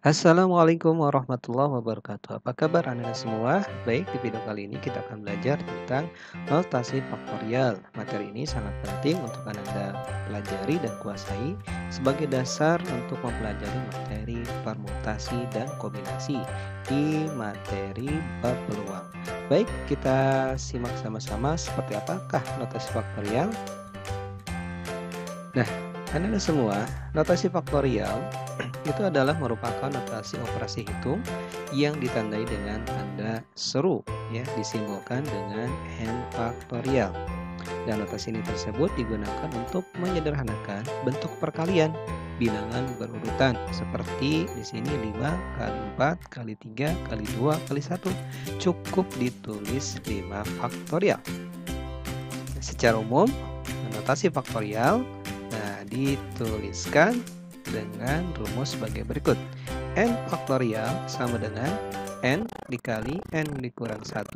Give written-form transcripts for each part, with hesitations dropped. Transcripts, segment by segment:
Assalamualaikum warahmatullahi wabarakatuh. Apa kabar Anda semua? Baik, di video kali ini kita akan belajar tentang notasi faktorial. Materi ini sangat penting untuk Anda pelajari dan kuasai sebagai dasar untuk mempelajari materi permutasi dan kombinasi di materi bab peluang. Baik, kita simak sama-sama seperti apakah notasi faktorial. Nah, Anda semua, notasi faktorial itu adalah merupakan notasi operasi hitung yang ditandai dengan tanda seru, ya, disimbolkan dengan n faktorial. Dan notasi ini tersebut digunakan untuk menyederhanakan bentuk perkalian bilangan berurutan seperti di sini 5 kali 4 kali 3 kali 2 kali 1, cukup ditulis 5 faktorial. Secara umum, notasi faktorial dituliskan dengan rumus sebagai berikut. N faktorial sama dengan N dikali N dikurang 1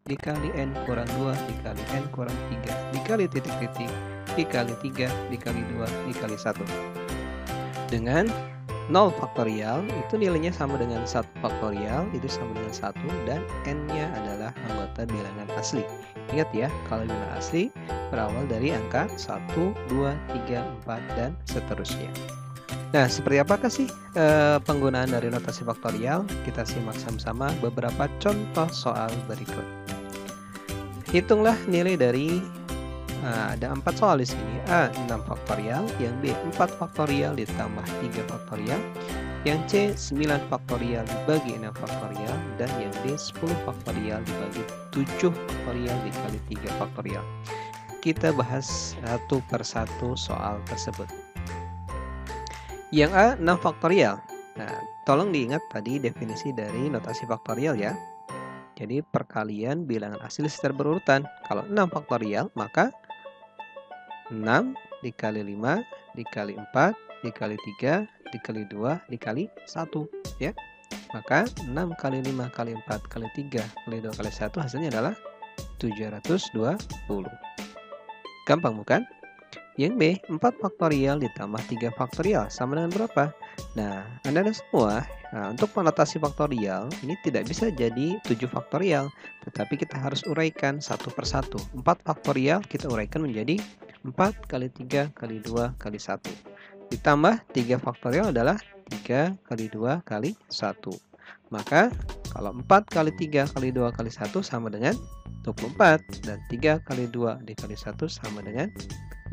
dikali N kurang 2 dikali N kurang 3 dikali titik-titik dikali 3 dikali 2 dikali 1. Dengan 0 faktorial itu nilainya sama dengan 1 faktorial, itu sama dengan 1, dan N-nya adalah anggota bilangan asli. Ingat ya, kalau bilangan asli berawal dari angka 1, 2, 3, 4, dan seterusnya. Nah, seperti apakah sih penggunaan dari notasi faktorial? Kita simak sama-sama beberapa contoh soal berikut. Hitunglah nilai dari ada 4 soal di sini. A 6 faktorial, yang B 4 faktorial ditambah 3 faktorial, yang C 9 faktorial dibagi 6 faktorial, dan yang D 10 faktorial dibagi 7 faktorial dikali 3 faktorial. Kita bahas satu persatu soal tersebut. Yang A 6 faktorial. Nah, tolong diingat tadi definisi dari notasi faktorial ya. Jadi perkalian bilangan asli secara berurutan. Kalau 6 faktorial maka 6 dikali 5 dikali 4 dikali 3 dikali 2 dikali 1 ya. Maka 6 kali 5 kali 4 kali 3 kali 2 kali 1 hasilnya adalah 720. Gampang bukan? Yang B 4 faktorial ditambah 3 faktorial sama dengan berapa? Nah, Anda semua, untuk menotasi faktorial ini tidak bisa jadi 7 faktorial, tetapi kita harus uraikan satu persatu. 4 faktorial kita uraikan menjadi 4 kali 3 kali 2 kali 1. Ditambah 3 faktorial adalah 3 kali 2 kali 1. Maka kalau 4 kali 3 kali 2 kali 1 sama dengan 24, dan 3 kali 2 dikali 1 sama dengan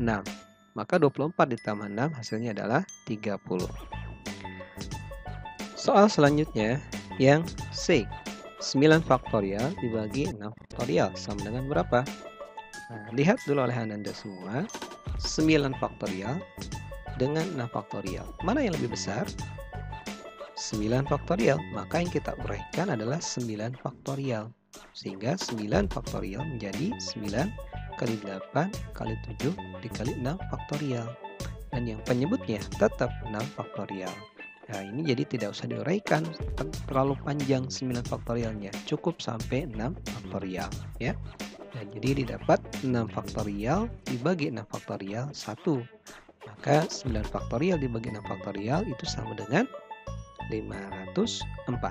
6. Maka 24 ditambah 6 hasilnya adalah 30. Soal selanjutnya yang C. 9 faktorial dibagi 6 faktorial sama dengan berapa? Nah, lihat dulu oleh Anda semua. 9 faktorial dengan 6 faktorial. Mana yang lebih besar? 9 faktorial. Maka yang kita uraikan adalah 9 faktorial. Sehingga 9 faktorial menjadi 9 kali 8 kali 7 dikali 6 faktorial. Dan yang penyebutnya tetap 6 faktorial. Nah, ini jadi tidak usah diuraikan terlalu panjang 9 faktorialnya. Cukup sampai 6 faktorial ya. Nah, jadi didapat 6 faktorial dibagi 6 faktorial 1. Maka 9 faktorial dibagi 6 faktorial itu sama dengan 504.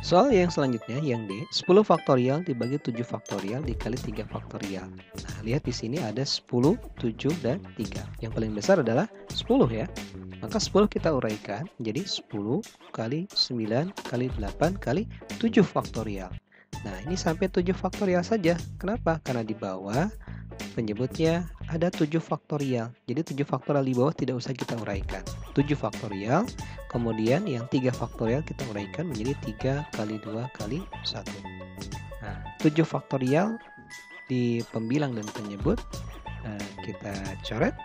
Soal yang selanjutnya yang D, 10 faktorial dibagi 7 faktorial dikali 3 faktorial. Nah, lihat di sini ada 10, 7, dan 3. Yang paling besar adalah 10 ya. Maka 10 kita uraikan menjadi 10 kali 9 kali 8 kali 7 faktorial. Nah, ini sampai 7 faktorial saja. Kenapa? Karena di bawah penyebutnya ada 7 faktorial. Jadi 7 faktorial di bawah tidak usah kita uraikan. 7 faktorial, kemudian yang 3 faktorial kita uraikan menjadi 3 kali 2 kali 1. Nah, 7 faktorial di pembilang dan penyebut kita coret,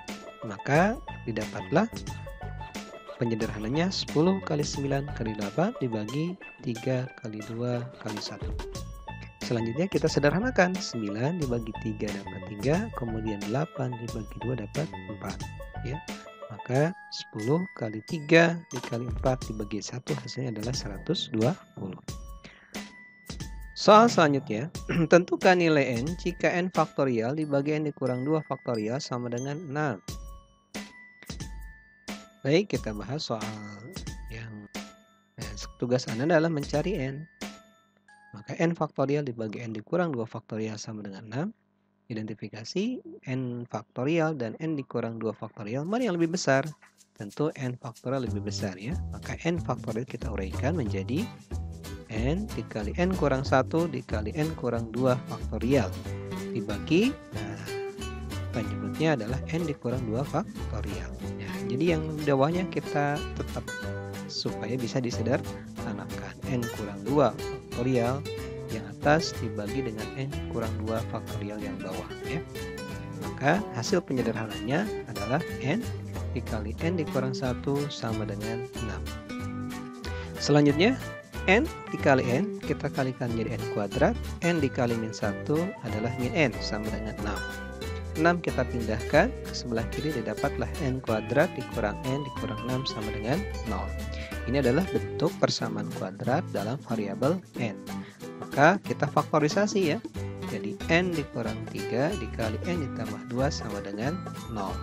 maka didapatlah penyederhananya 10 kali 9 kali 8 dibagi 3 kali 2 kali 1. Selanjutnya kita sederhanakan. 9 dibagi 3 dapat 3, kemudian 8 dibagi 2 dapat 4 ya. Maka 10 kali 3 dikali 4 dibagi 1 hasilnya adalah 120. Soal selanjutnya, tentukan nilai N jika N faktorial dibagi N dikurang 2 faktorial sama dengan 6. Baik, kita bahas soal yang tugas Anda adalah mencari N. Maka N faktorial dibagi N dikurang 2 faktorial sama dengan 6. Identifikasi N faktorial dan N dikurang 2 faktorial, mana yang lebih besar? Tentu N faktorial lebih besar ya. Maka N faktorial kita uraikan menjadi N dikali N kurang 1 dikali N kurang 2 faktorial dibagi, penyebutnya adalah N dikurang 2 faktorial ya. Jadi yang bawahnya kita tetap supaya bisa disederhanakan. N kurang 2 faktorial yang atas dibagi dengan N kurang 2 faktorial yang bawah ya. Maka hasil penyederhanannya adalah N dikali N dikurang 1 sama dengan 6. Selanjutnya N dikali N, kita kalikan menjadi N kuadrat. N dikali min 1 adalah min N sama dengan 6. 6 kita pindahkan ke sebelah kiri, didapatlah N kuadrat dikurang N dikurang 6 sama dengan 0. Ini adalah bentuk persamaan kuadrat dalam variabel N. Maka kita faktorisasi ya. Jadi N dikurang 3 dikali N ditambah 2 sama dengan 0.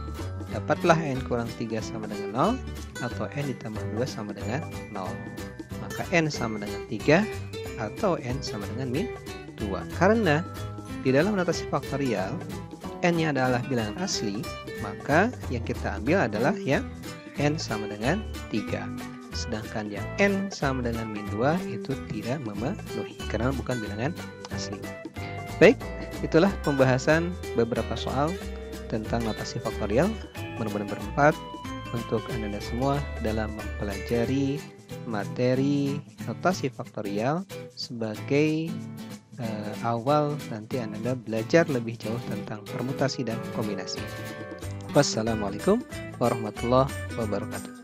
Dapatlah N kurang 3 sama dengan 0 atau N ditambah 2 sama dengan 0. Maka N sama dengan 3 atau N sama dengan min 2. Karena di dalam notasi faktorial N-nya adalah bilangan asli, maka yang kita ambil adalah yang N sama dengan 3. Sedangkan yang N sama dengan min 2 itu tidak memenuhi karena bukan bilangan asli. Baik, itulah pembahasan beberapa soal tentang notasi faktorial. Mudah-mudahan bermanfaat untuk Anda semua dalam mempelajari materi notasi faktorial sebagai awal nanti Anda belajar lebih jauh tentang permutasi dan kombinasi. Wassalamualaikum warahmatullahi wabarakatuh.